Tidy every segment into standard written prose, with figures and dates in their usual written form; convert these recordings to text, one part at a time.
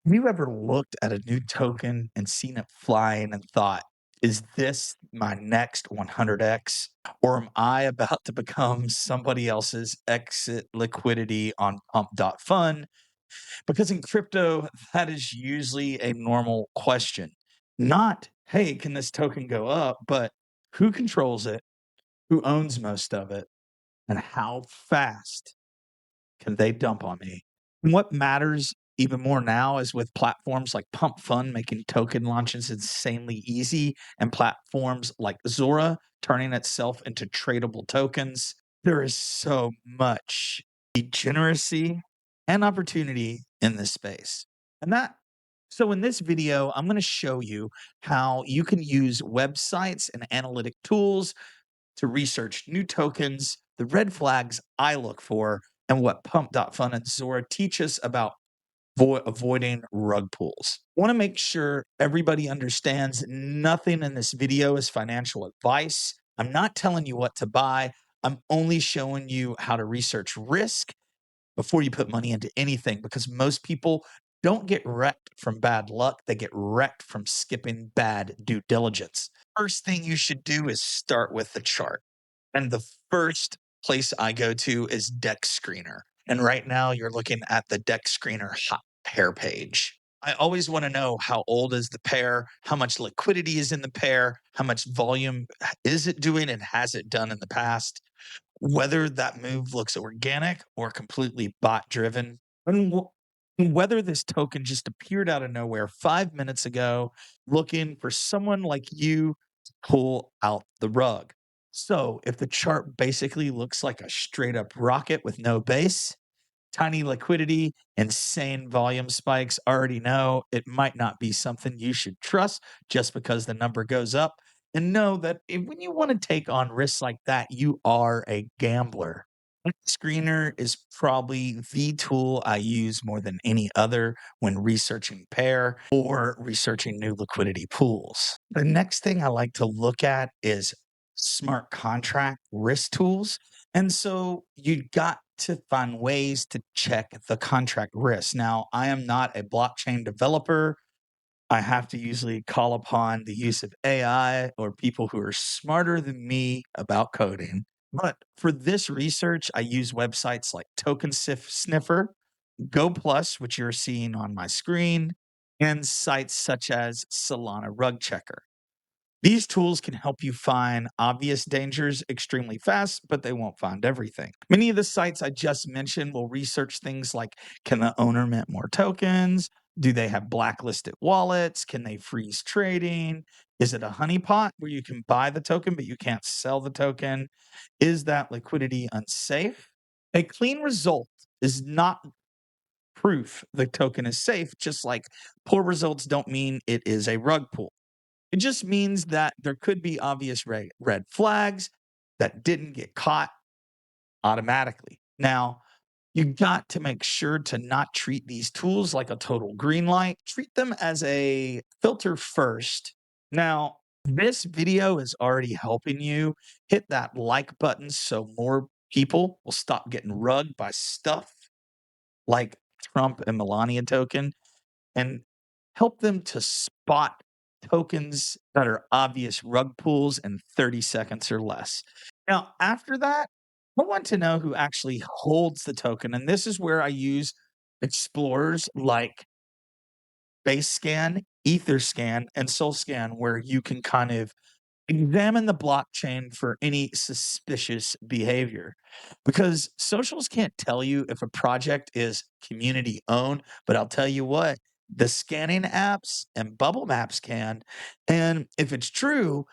Have you ever looked at a new token and seen it flying and thought, is this my next 100x? Or am I about to become somebody else's exit liquidity on Pump.fun? Because in crypto, that is usually a normal question. Not, hey, can this token go up? But who controls it? Who owns most of it? And how fast can they dump on me? And what matters even more now is with platforms like Pump Fun making token launches insanely easy and platforms like Zora turning itself into tradable tokens. There is so much degeneracy and opportunity in this space. And that so in this video, I'm going to show you how you can use websites and analytic tools to research new tokens, the red flags I look for, and what Pump.fun and Zora teach us about avoiding rug pulls. I want to make sure everybody understands nothing in this video is financial advice. I'm not telling you what to buy. I'm only showing you how to research risk before you put money into anything because most people don't get wrecked from bad luck. They get wrecked from skipping bad due diligence. First thing you should do is start with the chart. And the first place I go to is Dexscreener. And right now you're looking at the Dexscreener hot pair page. I always want to know how old is the pair, how much liquidity is in the pair, how much volume is it doing and has it done in the past, whether that move looks organic or completely bot driven, and whether this token just appeared out of nowhere 5 minutes ago looking for someone like you to pull out the rug. So, if the chart basically looks like a straight up rocket with no base, tiny liquidity, insane volume spikes, already know it might not be something you should trust just because the number goes up. And know that when you want to take on risks like that, you are a gambler. Screener is probably the tool I use more than any other when researching pair or researching new liquidity pools. The next thing I like to look at is smart contract risk tools. And so you got to find ways to check the contract risk. Now, I am not a blockchain developer. I have to usually call upon the use of AI or people who are smarter than me about coding. But for this research, I use websites like Sniffer, Go Plus, which you're seeing on my screen, and sites such as Solana Rug Checker. These tools can help you find obvious dangers extremely fast, but they won't find everything. Many of the sites I just mentioned will research things like, can the owner mint more tokens? Do they have blacklisted wallets? Can they freeze trading? Is it a honeypot where you can buy the token but you can't sell the token? Is that liquidity unsafe? A clean result is not proof the token is safe, just like poor results don't mean it is a rug pull. It just means that there could be obvious red flags that didn't get caught automatically. Now, you got to make sure to not treat these tools like a total green light. Treat them as a filter first. Now, this video is already helping you. Hit that like button so more people will stop getting rugged by stuff like Trump and Melania token and help them to spot tokens that are obvious rug pulls in 30 seconds or less. Now, after that, I want to know who actually holds the token. And this is where I use explorers like BaseScan, EtherScan, and SoulScan, where you can kind of examine the blockchain for any suspicious behavior because socials can't tell you if a project is community owned, but I'll tell you what, the scanning apps and Bubblemaps can. And if it's true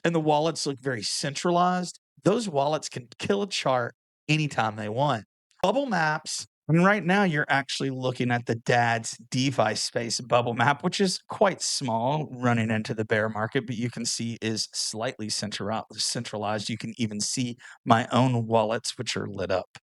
and the wallets look very centralized, those wallets can kill a chart anytime they want. Bubblemaps, and right now you're actually looking at the DADSDEFISPACE bubble map, which is quite small running into the bear market, but you can see is slightly centralized. You can even see my own wallets, which are lit up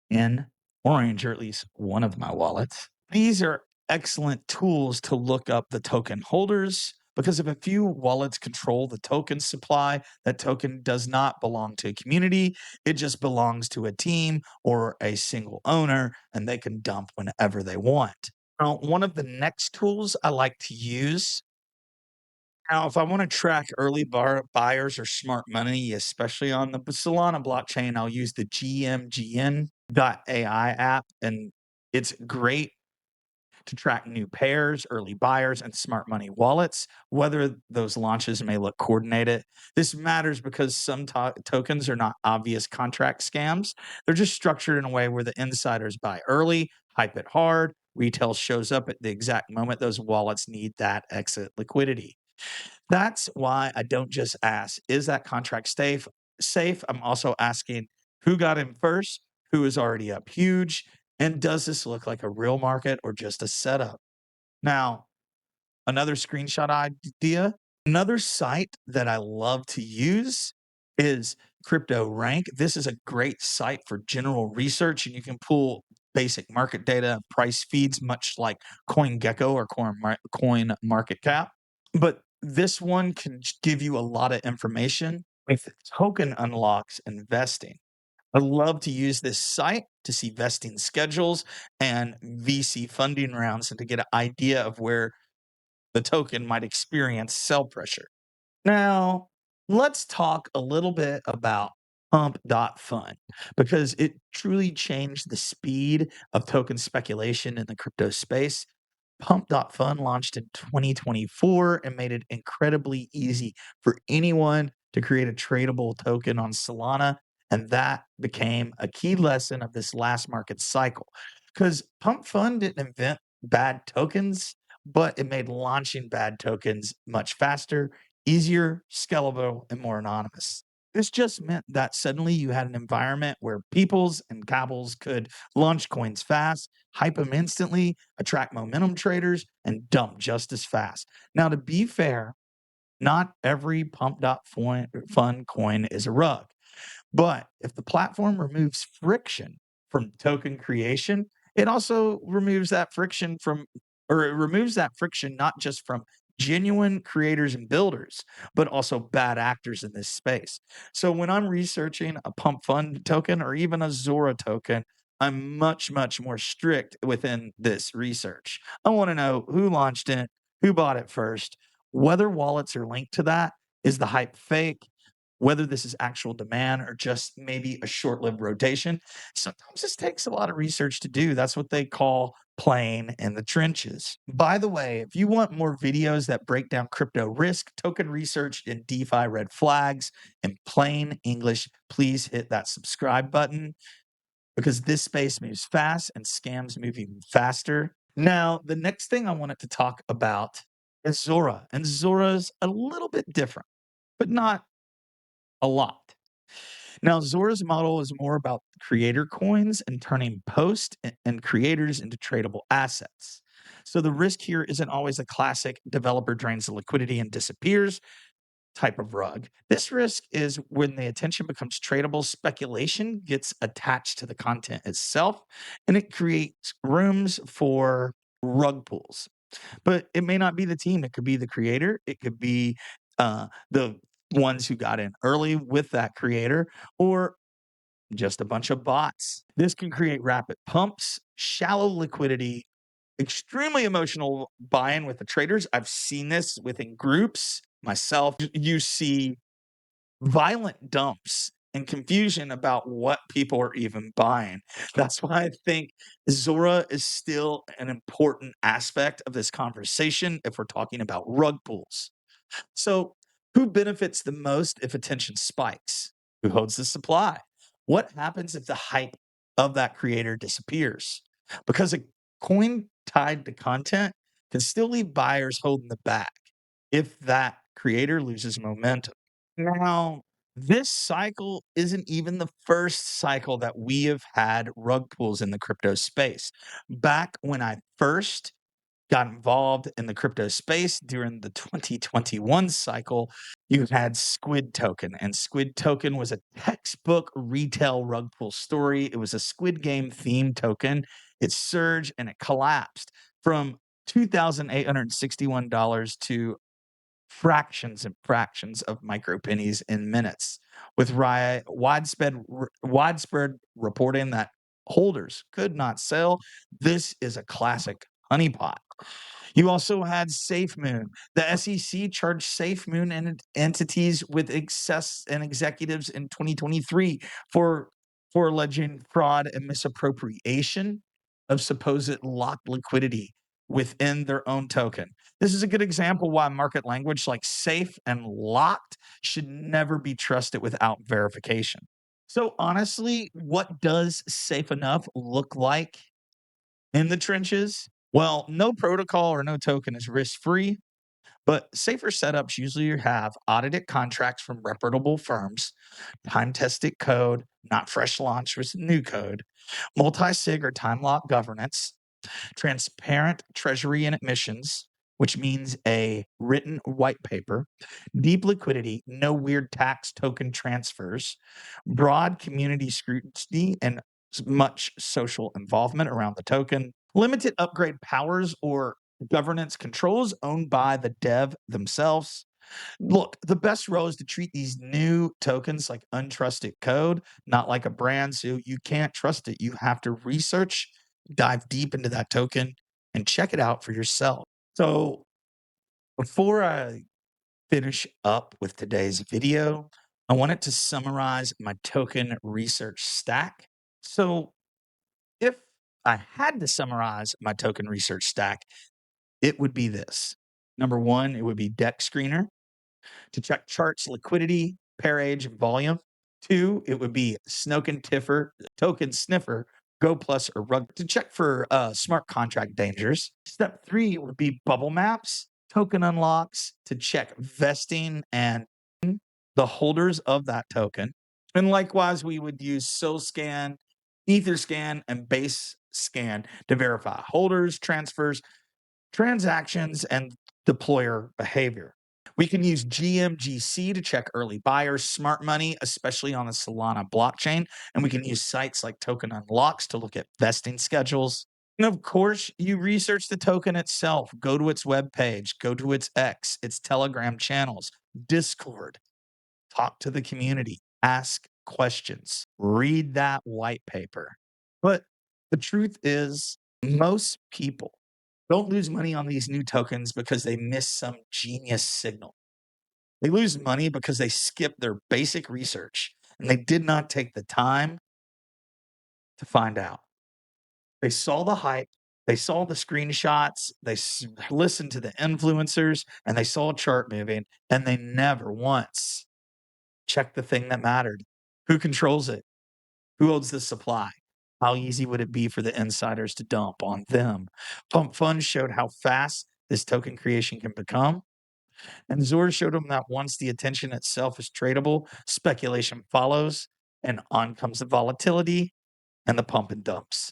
in orange, or at least one of my wallets. These are excellent tools to look up the token holders because if a few wallets control the token supply, that token does not belong to a community. It just belongs to a team or a single owner, and they can dump whenever they want. One of the next tools I like to use now, if I want to track early buyers or smart money, especially on the Solana blockchain, I'll use the GMGN.ai app, and it's great to track new pairs, early buyers, and smart money wallets, whether those launches may look coordinated. This matters because some tokens are not obvious contract scams. They're just structured in a way where the insiders buy early, hype it hard, retail shows up at the exact moment those wallets need that exit liquidity. That's why I don't just ask, is that contract safe? I'm also asking who got in first, who is already up huge, and does this look like a real market or just a setup? Now, another screenshot idea, another site that I love to use is Crypto Rank. This is a great site for general research, and you can pull basic market data, price feeds, much like CoinGecko or Coin Market Cap. But this one can give you a lot of information with token unlocks and vesting. I love to use this site to see vesting schedules and VC funding rounds and to get an idea of where the token might experience sell pressure. Now, let's talk a little bit about Pump.fun because it truly changed the speed of token speculation in the crypto space. Pump.fun launched in 2024 and made it incredibly easy for anyone to create a tradable token on Solana. And that became a key lesson of this last market cycle because Pump Fun didn't invent bad tokens, but it made launching bad tokens much faster, easier, scalable, and more anonymous. This just meant that suddenly you had an environment where peoples and cabals could launch coins fast, hype them instantly, attract momentum traders, and dump just as fast. Now, to be fair, not every Pump.fun coin is a rug. But if the platform removes friction from token creation, it also removes that friction from, or it removes that friction not just from genuine creators and builders, but also bad actors in this space. So when I'm researching a Pump Fund token or even a Zora token, I'm much, much more strict within this research. I want to know who launched it, who bought it first, whether wallets are linked to that. Is the hype fake? Whether this is actual demand or just maybe a short-lived rotation. Sometimes this takes a lot of research to do. That's what they call playing in the trenches. By the way, if you want more videos that break down crypto risk, token research, and DeFi red flags in plain English, please hit that subscribe button because this space moves fast and scams move even faster. Now, the next thing I wanted to talk about is Zora, and Zora's a little bit different, but not a lot. Now, Zora's model is more about creator coins and turning posts and creators into tradable assets. So the risk here isn't always a classic developer drains the liquidity and disappears type of rug. This risk is when the attention becomes tradable, speculation gets attached to the content itself, and it creates rooms for rug pulls. But it may not be the team, it could be the creator, it could be the ones who got in early with that creator, or just a bunch of bots. This can create rapid pumps, shallow liquidity, extremely emotional buy-in with the traders. I've seen this within groups myself. You see violent dumps and confusion about what people are even buying. That's why I think Zora is still an important aspect of this conversation if we're talking about rug pulls. So, who benefits the most if attention spikes? Who holds the supply? What happens if the hype of that creator disappears? Because a coin tied to content can still leave buyers holding the bag if that creator loses momentum. Now, this cycle isn't even the first cycle that we have had rug pulls in the crypto space. Back when I first got involved in the crypto space during the 2021 cycle, you had Squid Token, and Squid Token was a textbook retail rug pull story. It was a Squid Game themed token. It surged and it collapsed from $2,861 to fractions and fractions of micro pennies in minutes, with widespread reporting that holders could not sell. This is a classic Honeypot. You also had SafeMoon. The SEC charged SafeMoon and entities with excess and executives in 2023 for alleging fraud and misappropriation of supposed locked liquidity within their own token. This is a good example why market language like safe and locked should never be trusted without verification. So honestly, what does safe enough look like in the trenches? Well, no protocol or no token is risk free, but safer setups usually have audited contracts from reputable firms, time tested code, not fresh launch with new code, multi sig or time lock governance, transparent treasury and admissions, which means a written white paper, deep liquidity, no weird tax token transfers, broad community scrutiny, and much social involvement around the token, limited upgrade powers or governance controls owned by the dev themselves. Look, the best row is to treat these new tokens like untrusted code, not like a brand. So you can't trust it. You have to research, dive deep into that token, and check it out for yourself. So before I finish up with today's video, I wanted to summarize my token research stack. So if I had to summarize my token research stack, it would be this. Number one, it would be Dexscreener to check charts, liquidity, pair age, and volume. Two, it would be Snoken Tiffer, Token Sniffer, Go Plus, or Rug to check for smart contract dangers. Step three would be Bubblemaps, token unlocks to check vesting and the holders of that token. And likewise, we would use SolScan, EtherScan, and Base Scan to verify holders, transfers, transactions, and deployer behavior. We can use GMGC to check early buyers, smart money, especially on the Solana blockchain. And we can use sites like Token Unlocks to look at vesting schedules. And of course, you research the token itself, go to its webpage, go to its X, its Telegram channels, Discord, talk to the community, ask questions, read that white paper. But the truth is, most people don't lose money on these new tokens because they miss some genius signal. They lose money because they skipped their basic research and they did not take the time to find out. They saw the hype, they saw the screenshots, they listened to the influencers, and they saw a chart moving, and they never once checked the thing that mattered. Who controls it? Who owns the supply? How easy would it be for the insiders to dump on them? Pump.fun showed how fast this token creation can become. And Zora showed them that once the attention itself is tradable, speculation follows, and on comes the volatility and the pump and dumps.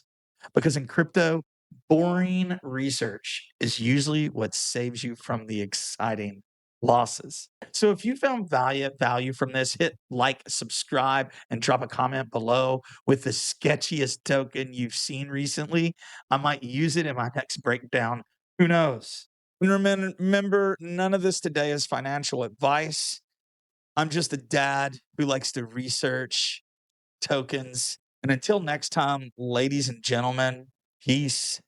Because in crypto, boring research is usually what saves you from the exciting losses. So if you found value from this, hit like, subscribe, and drop a comment below with the sketchiest token you've seen recently. I might use it in my next breakdown. Who knows? And remember, none of this today is financial advice. I'm just a dad who likes to research tokens. And until next time, ladies and gentlemen, peace